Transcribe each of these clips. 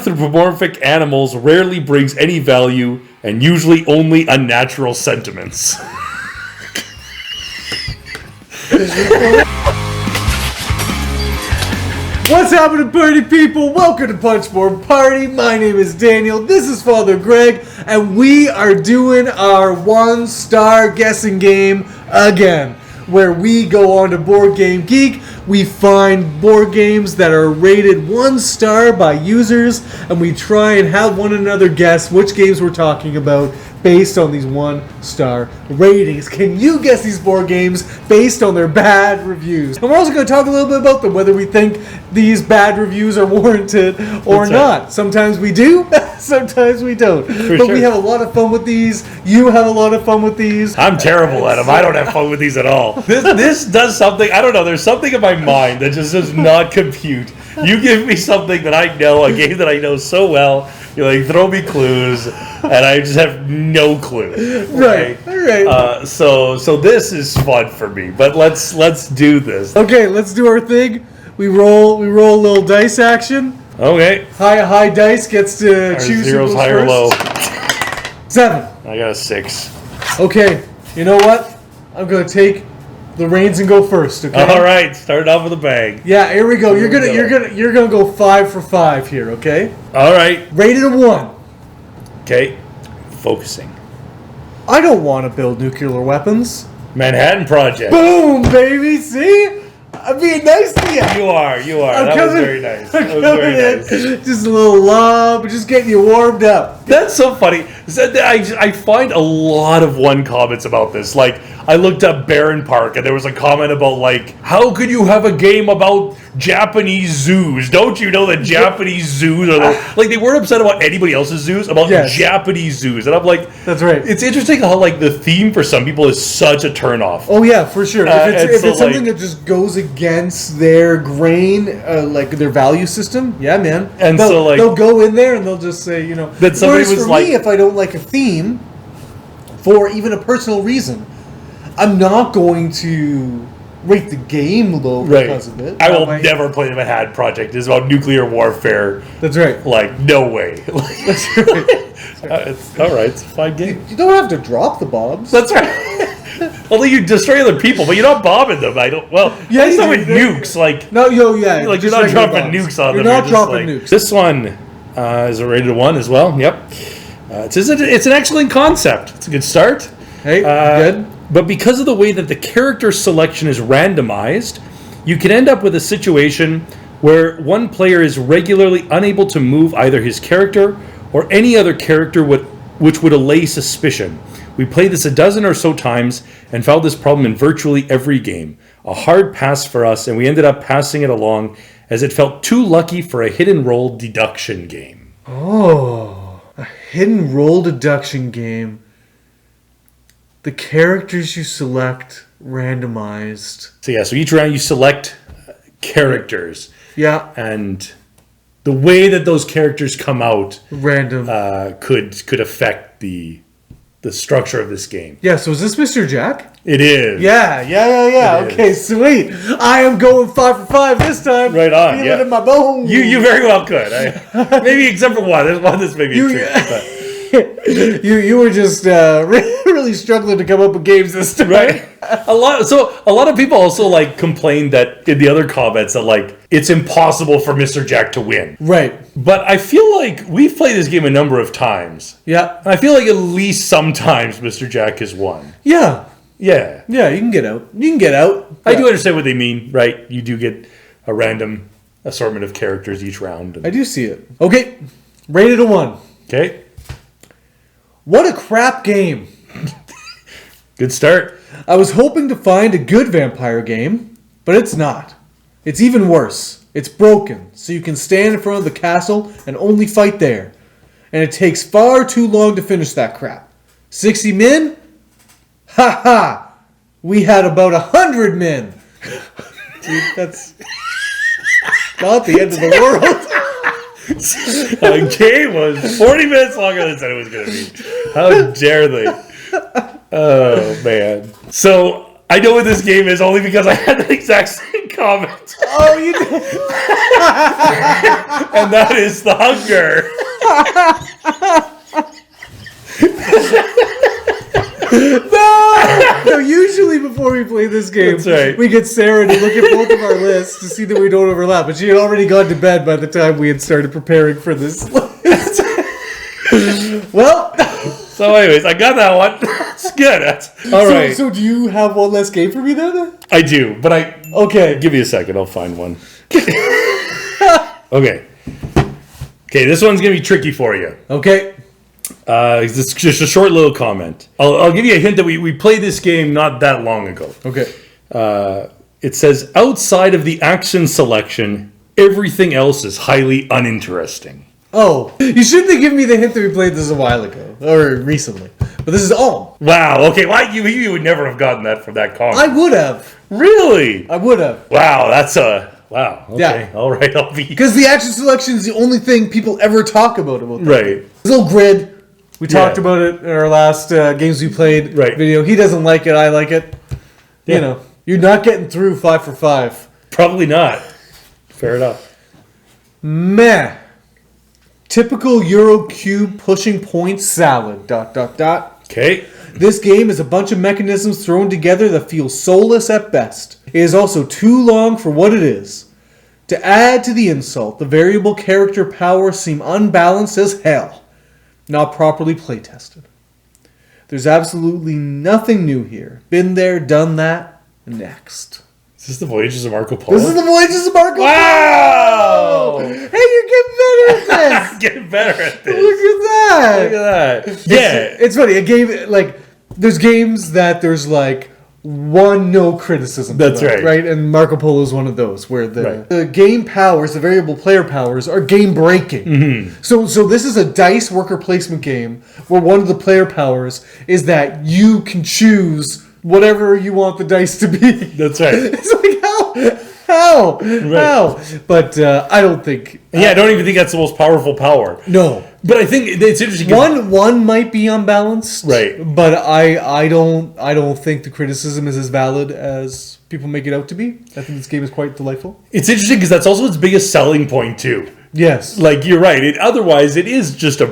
Anthropomorphic animals rarely brings any value and usually only unnatural sentiments. What's happening, party people? Welcome to Punchboard Party. My name is Daniel. This is Father Greg, and we are doing our one-star guessing game again, where we go on to BoardGameGeek. We find board games that are rated 1 star by users, and we try and have one another guess which games we're talking about based on these 1-star ratings. Can you guess these board games based on their bad reviews? And we're also going to talk a little bit about them, whether we think these bad reviews are warranted or not. Sometimes we do, sometimes we don't. We have a lot of fun with these. You have a lot of fun with these. I'm terrible at them. I don't have fun with these at all. This does something, I don't know, there's something in my mind that just does not compute. You give me something that I know, a game that I know so well, you like throw me clues, and I just have no clue. Right. All right. So this is fun for me. But let's do this. Okay, let's do our thing. We roll a little dice action. Okay. High dice gets to Our choose zeros who goes high or first. low. 7. I got a 6. Okay. You know what? I'm gonna take the reins and go first. Okay. All right. Start off with a bang. Yeah. Here we go. You're gonna go 5 for 5 here. Okay. All right. Rated a 1. Okay. Focusing. I don't want to build nuclear weapons. Manhattan Project. Boom, baby. See? I'm being nice to you. You are. That was very nice. That was very nice. Just a little lob, just getting you warmed up. That's so funny. I find a lot of comments about this. Like, I looked up Barron Park, and there was a comment about, like, how could you have a game about Japanese zoos? Don't you know that Japanese zoos are like, they weren't upset about anybody else's zoos, about Japanese zoos. And I'm like, that's right. It's interesting how, like, the theme for some people is such a turnoff. Oh, yeah, for sure. If it's something that just goes against their grain, like their value system, yeah, man. And they'll go in there and they'll just say, you know, that somebody whereas was for like, me, if I don't like a theme for even a personal reason, I'm not going to rate the game low because of it. I will never play the Manhattan Project. It's about nuclear warfare. That's right. Like, no way. That's right. It's all right. It's a fine game. You don't have to drop the bombs. That's right. Although you destroy other people, but you're not bombing them. Yeah, it's not with nukes. Like, no, yeah. Like, you're not dropping nukes on them. You're not dropping nukes. This one is a rated 1 as well. Yep. It's an excellent concept. It's a good start. Hey, good. But because of the way that the character selection is randomized, you can end up with a situation where one player is regularly unable to move either his character or any other character which would allay suspicion. We played this a dozen or so times and found this problem in virtually every game. A hard pass for us, and we ended up passing it along as it felt too lucky for a hidden roll deduction game. Oh, a hidden roll deduction game. The characters you select randomized. So each round you select characters. Yeah. And the way that those characters come out random could affect the structure of this game. Yeah, so is this Mr. Jack? It is. Yeah. Okay, sweet. I am going 5 for 5 this time. Right on. Feel it in my bones. You very well could. Maybe except for one. There's one that's maybe a trick. You were just really struggling to come up with games this time. Right. A lot of people also like complained that in the other comments that like it's impossible for Mr. Jack to win. Right. But I feel like we've played this game a number of times. Yeah. I feel like at least sometimes Mr. Jack has won. Yeah. Yeah. Yeah, you can get out. I do understand what they mean, right? You do get a random assortment of characters each round. I do see it. Okay. Rated a 1. Okay. What a crap game. Good start. I was hoping to find a good vampire game, but it's not. It's even worse. It's broken, so you can stand in front of the castle and only fight there. And it takes far too long to finish that crap. 60 min? Ha ha! We had about 100 min. Dude, that's not the end of the world. The game was 40 minutes longer than I said it was going to be. How dare they? Oh, man. So, I know what this game is only because I had the exact same comment. Oh, you did. And that is The Hunger. No, usually before we play this game, That's right. we get Sarah to look at both of our lists to see that we don't overlap. But she had already gone to bed by the time we had started preparing for this list. Well, So anyways, I got that one. It's good. All right. So do you have one less game for me then? I do, but Okay. give me a second. I'll find one. Okay. Okay, this one's going to be tricky for you. Okay. It's just a short little comment. I'll give you a hint that we played this game not that long ago. Okay. It says, outside of the action selection, everything else is highly uninteresting. Oh, you shouldn't have given me the hint that we played this a while ago or recently. But this is all. Wow, okay, why you would never have gotten that from that comment. I would have. Really? I would have. Wow, that's a... Wow, okay, Yeah. all right, I'll be... Because the action selection is the only thing people ever talk about that. Right. This little grid. We talked Yeah. about it in our last games we played Right. video. He doesn't like it. I like it. Yeah. You know, you're not getting through 5 for 5. Probably not. Fair enough. Meh. Typical Euro cube pushing point salad. ... Okay. This game is a bunch of mechanisms thrown together that feel soulless at best. It is also too long for what it is. To add to the insult, the variable character powers seem unbalanced as hell. Not properly playtested. There's absolutely nothing new here. Been there, done that, next. Is this the Voyages of Marco Polo? This is the Voyages of Marco Wow! Polo! Hey, you're getting better at this! Getting better at this. Look at that! Look at that. Yeah. It's funny. A game, like, there's games that there's, like, one no criticism. That's about, right. Right? And Marco Polo is one of those where the, Right. the game powers, the variable player powers, are game breaking. Mm-hmm. So this is a dice worker placement game where one of the player powers is that you can choose whatever you want the dice to be. That's right. It's like, how? How? But I don't think... Yeah, I don't even think that's the most powerful power. No. But I think it's interesting. 'Cause- One might be unbalanced, Right. But I don't think the criticism is as valid as people make it out to be. I think this game is quite delightful. It's interesting because that's also its biggest selling point too. Yes, Like you're right. Otherwise, it is just a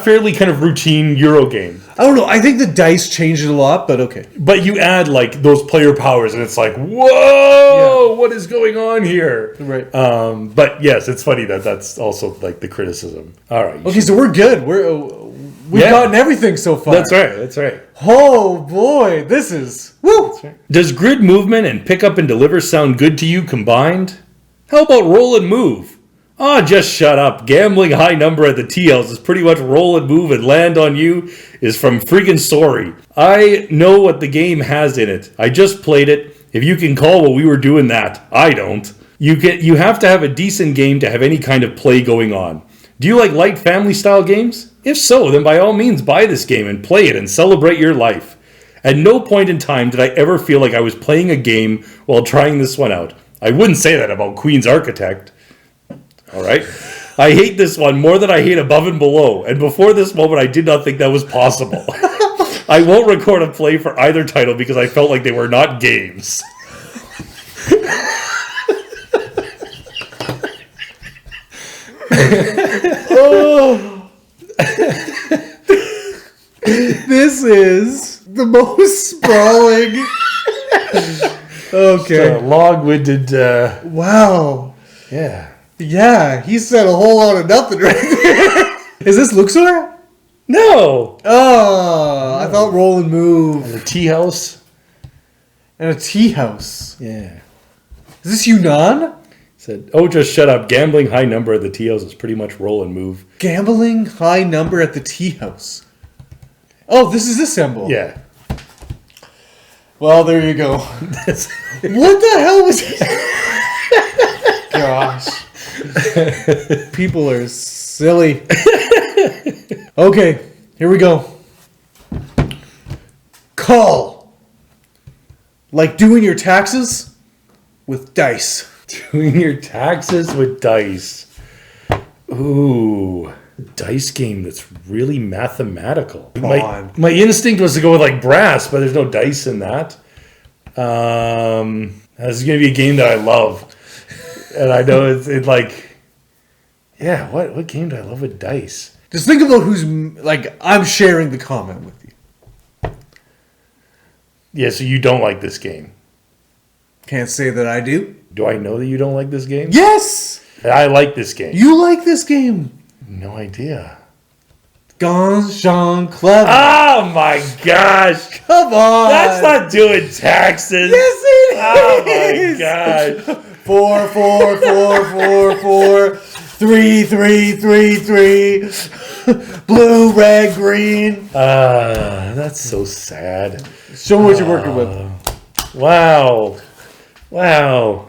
fairly kind of routine Euro game. I don't know. I think the dice changed it a lot, but okay. But you add like those player powers, and it's like, whoa, what is going on here? Right. But yes, it's funny that that's also like the criticism. All right. Okay, so we're good. We've gotten everything so far. That's right. That's right. Oh boy, this is woo. Does grid movement and pick up and deliver sound good to you combined? How about roll and move? Oh, just shut up. Gambling high number at the tea house is pretty much roll and move and land on you is from freaking sorry. I know what the game has in it. I just played it. If you can call what we were doing that. I don't. You have to have a decent game to have any kind of play going on. Do you like light family style games? If so, then by all means buy this game and play it and celebrate your life. At no point in time did I ever feel like I was playing a game while trying this one out. I wouldn't say that about Queen's Architect. All right. I hate this one more than I hate Above and Below. And before this moment, I did not think that was possible. I won't record a play for either title because I felt like they were not games. Oh. This is the most sprawling. Okay. Long-winded. Wow. Yeah. Yeah, he said a whole lot of nothing right there. Is this Luxor? No. Oh, I thought roll and move. The tea house. And a tea house. Yeah. Is this Yunnan? Said, oh, just shut up. Gambling high number at the tea house is pretty much roll and move. Gambling high number at the tea house. Oh, this is Istanbul. Yeah. Well, there you go. What the hell was Gosh. People are silly. Okay, here we go. Call. Like doing your taxes with dice. Doing your taxes with dice. Ooh. Dice game that's really mathematical. Come on. My instinct was to go with like brass, but there's no dice in that. This is going to be a game that I love. And I know it's like, yeah, what game do I love with dice? Just think about who's, like, I'm sharing the comment with you. Yeah, so you don't like this game. Can't say that I do. Do I know that you don't like this game? Yes! I like this game. You like this game. No idea. Gone, Sean, clever. Oh my gosh. Come on. That's not doing taxes. Yes, it Oh is. my gosh. 4, 4, 4, 4, 4, 3, 3, 3, 3. Blue, red, green. That's so sad. Show me what you're working with. Wow.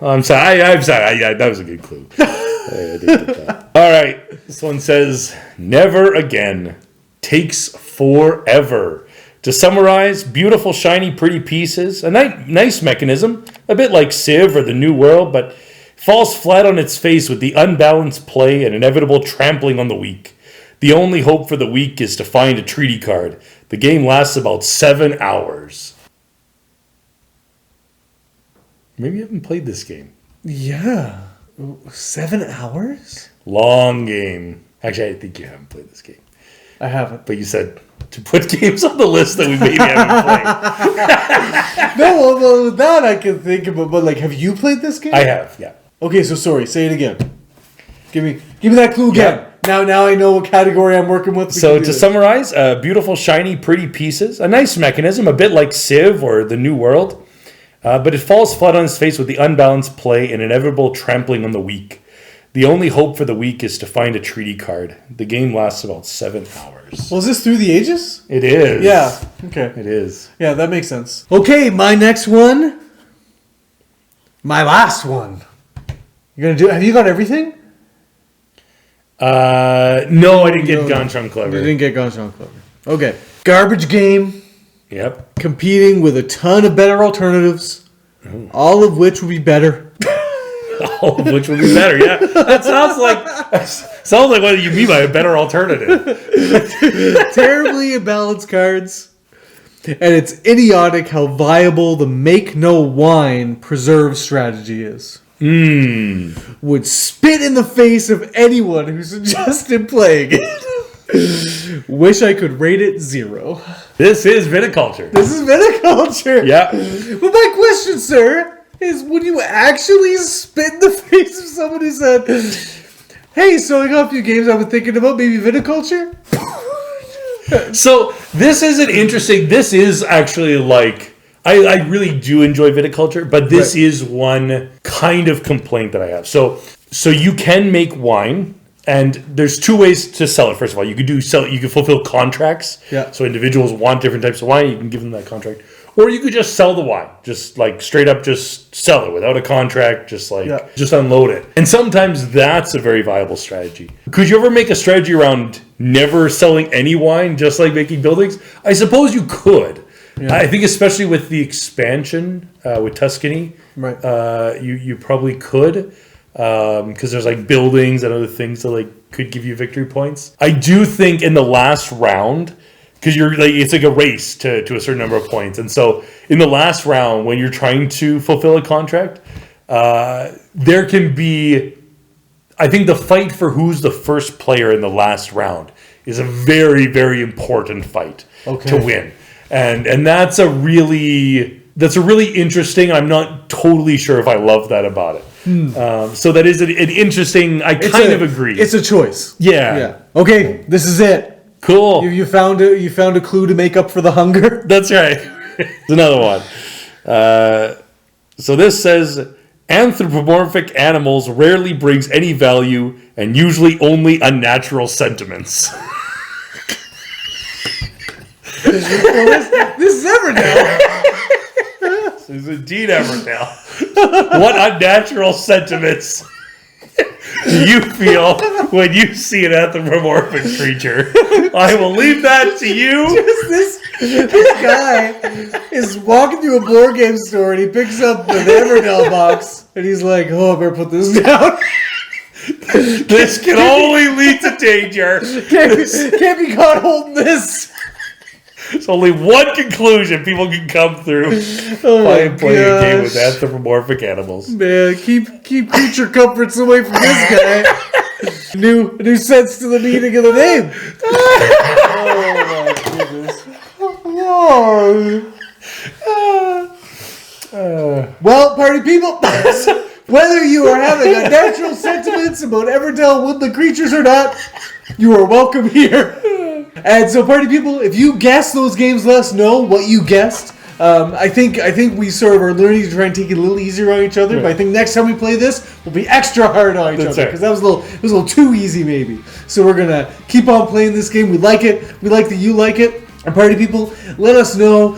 I'm sorry. I'm sorry. That was a good clue. I didn't get that. All right. This one says, never again. Takes forever. To summarize, beautiful, shiny, pretty pieces. A nice mechanism. A bit like Civ or the New World, but falls flat on its face with the unbalanced play and inevitable trampling on the weak. The only hope for the weak is to find a treaty card. The game lasts about 7 hours. Maybe you haven't played this game. Yeah. 7 hours? Long game. Actually, I think you haven't played this game. I haven't. But you said to put games on the list that we maybe haven't played. No, well, that I can think about. But, like, have you played this game? I have, yeah. Okay, so sorry. Say it again. Give me that clue again. Now I know what category I'm working with. So to summarize, beautiful, shiny, pretty pieces. A nice mechanism, a bit like Civ or the New World. But it falls flat on its face with the unbalanced play and inevitable trampling on the weak. The only hope for the weak is to find a treaty card. The game lasts about 7 hours. Was this Through the Ages? It is. Yeah. Okay. It is. Yeah, that makes sense. Okay, my next one. My last one. Have you got everything? No, I didn't get Gone Sean Clever. You didn't get Gone Sean Clever. Okay. Garbage game. Yep. Competing with a ton of better alternatives. All of which would be better. All of which would be better, yeah. That sounds like what you mean by a better alternative. Terribly imbalanced cards. And it's idiotic how viable the make no wine preserve strategy is. Would spit in the face of anyone who suggested playing it. Wish I could rate it 0. This is Viticulture. This is Viticulture. Yeah. But my question, sir, is would you actually spit in the face of someone who said, hey, so I got a few games I've been thinking about, maybe Viticulture? So this is actually like, I really do enjoy Viticulture, but this is one kind of complaint that I have. So you can make wine. And there's 2 ways to sell it. First of all, you can fulfill contracts. Yeah. So individuals want different types of wine. You can give them that contract, or you could just sell the wine, just like straight up, just sell it without a contract, just unload it. And sometimes that's a very viable strategy. Could you ever make a strategy around never selling any wine, just like making buildings? I suppose you could. Yeah. I think especially with the expansion with Tuscany, you probably could. Because there's like buildings and other things that like could give you victory points. I do think in the last round, because you're like it's like a race to a certain number of points, and so in the last round when you're trying to fulfill a contract, there can be, I think the fight for who's the first player in the last round is a very, very important fight to win, and that's a really interesting. I'm not totally sure if I love that about it. So that is an interesting. I kind of agree. It's a choice. Yeah. Okay, this is it. Cool. You found a clue to make up for the hunger. That's right. There's another one. So this says anthropomorphic animals rarely brings any value and usually only unnatural sentiments. This is Everdell. This is indeed Everdell. What unnatural sentiments do you feel when you see an anthropomorphic creature? I will leave that to you. This guy is walking through a board game store and he picks up the Everdell box and he's like, "Oh, I better put this down." This can only lead to danger. Can't be caught holding this. There's only one conclusion people can come through by playing a game with anthropomorphic animals. Man, keep creature comforts away from this guy. New sense to the meaning of the name. Oh my goodness. Well, party people, whether you are having a natural sentiments about Everdell woodland creatures or not, you are welcome here. And so, party people, if you guess those games, let us know what you guessed. I think we sort of are learning to try and take it a little easier on each other. Right. But I think next time we play this, we'll be extra hard on each other because that was a little too easy, maybe. So we're gonna keep on playing this game. We like it. We like that you like it. And party people, let us know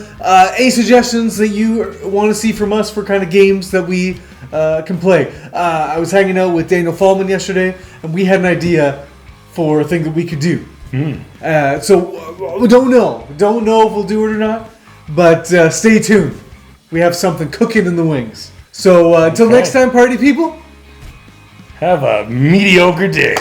any suggestions that you want to see from us for kind of games that we can play. I was hanging out with Daniel Fallman yesterday, and we had an idea for a thing that we could do. So we don't know if we'll do it or not, but stay tuned. We have something cooking in the wings. So until next time, party people, have a mediocre day.